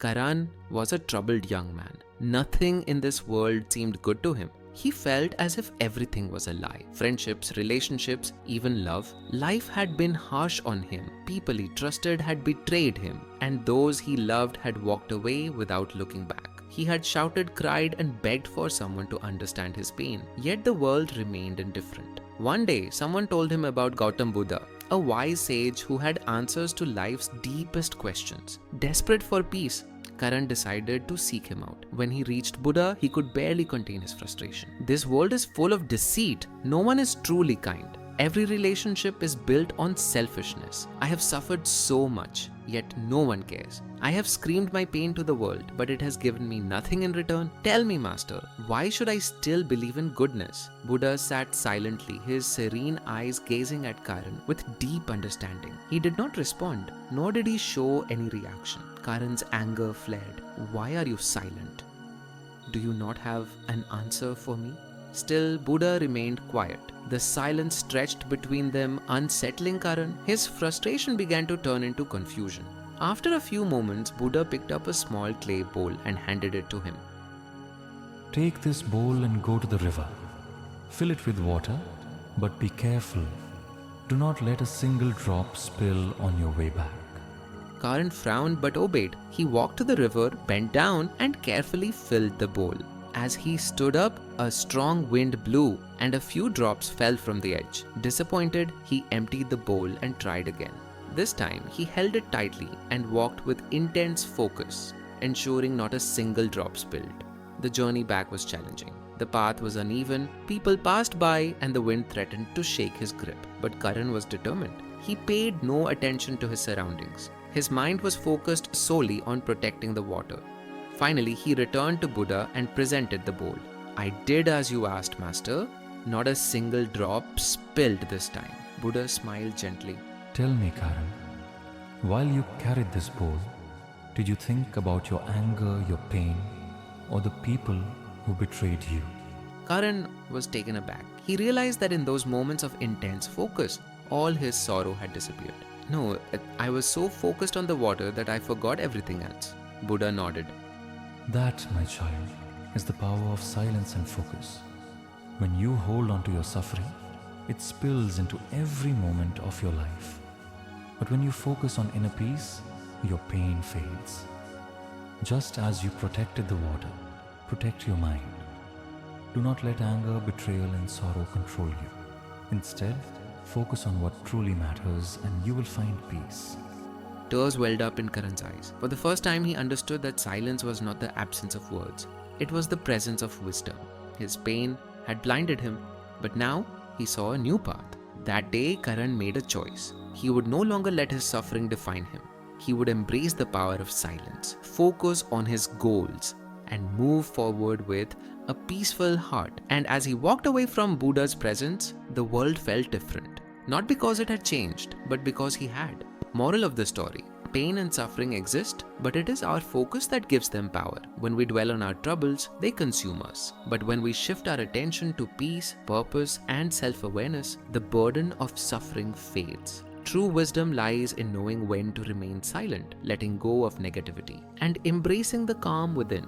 Karan was a troubled young man. Nothing in this world seemed good to him. He felt as if everything was a lie. Friendships, relationships, even love. Life had been harsh on him. People he trusted had betrayed him, and those he loved had walked away without looking back. He had shouted, cried, and begged for someone to understand his pain. Yet the world remained indifferent. One day, someone told him about Gautambuddha, a wise sage who had answers to life's deepest questions. Desperate for peace, Karan decided to seek him out. When he reached Buddha, he could barely contain his frustration. This world is full of deceit. No one is truly kind. Every relationship is built on selfishness. I have suffered so much, yet no one cares. I have screamed my pain to the world, but it has given me nothing in return. Tell me, Master, why should I still believe in goodness? Buddha sat silently, his serene eyes gazing at Karan with deep understanding. He did not respond, nor did he show any reaction. Karan's anger fled. Why are you silent? Do you not have an answer for me? Still, Buddha remained quiet. The silence stretched between them, unsettling Karan. His frustration began to turn into confusion. After a few moments, Buddha picked up a small clay bowl and handed it to him. Take this bowl and go to the river. Fill it with water, but be careful. Do not let a single drop spill on your way back. Karan frowned but obeyed. He walked to the river, bent down, and carefully filled the bowl. As he stood up, a strong wind blew and a few drops fell from the edge. Disappointed, he emptied the bowl and tried again. This time, he held it tightly and walked with intense focus, ensuring not a single drop spilled. The journey back was challenging. The path was uneven, people passed by, and the wind threatened to shake his grip. But Karan was determined. He paid no attention to his surroundings. His mind was focused solely on protecting the water. Finally, he returned to Buddha and presented the bowl. I did as you asked, Master. Not a single drop spilled this time. Buddha smiled gently. Tell me, Karan, while you carried this bowl, did you think about your anger, your pain, or the people who betrayed you? Karan was taken aback. He realized that in those moments of intense focus, all his sorrow had disappeared. No, I was so focused on the water that I forgot everything else. Buddha nodded. That, my child, is the power of silence and focus. When you hold on to your suffering, it spills into every moment of your life. But when you focus on inner peace, your pain fades. Just as you protected the water, protect your mind. Do not let anger, betrayal, and sorrow control you. Instead, focus on what truly matters and you will find peace. Tears welled up in Karan's eyes. For the first time, he understood that silence was not the absence of words. It was the presence of wisdom. His pain had blinded him, but now he saw a new path. That day, Karan made a choice. He would no longer let his suffering define him. He would embrace the power of silence, focus on his goals, and move forward with a peaceful heart. And as he walked away from Buddha's presence, the world felt different. Not because it had changed, but because he had. Moral of the story: pain and suffering exist, but it is our focus that gives them power. When we dwell on our troubles, they consume us. But when we shift our attention to peace, purpose, and self-awareness, the burden of suffering fades. True wisdom lies in knowing when to remain silent, letting go of negativity, and embracing the calm within.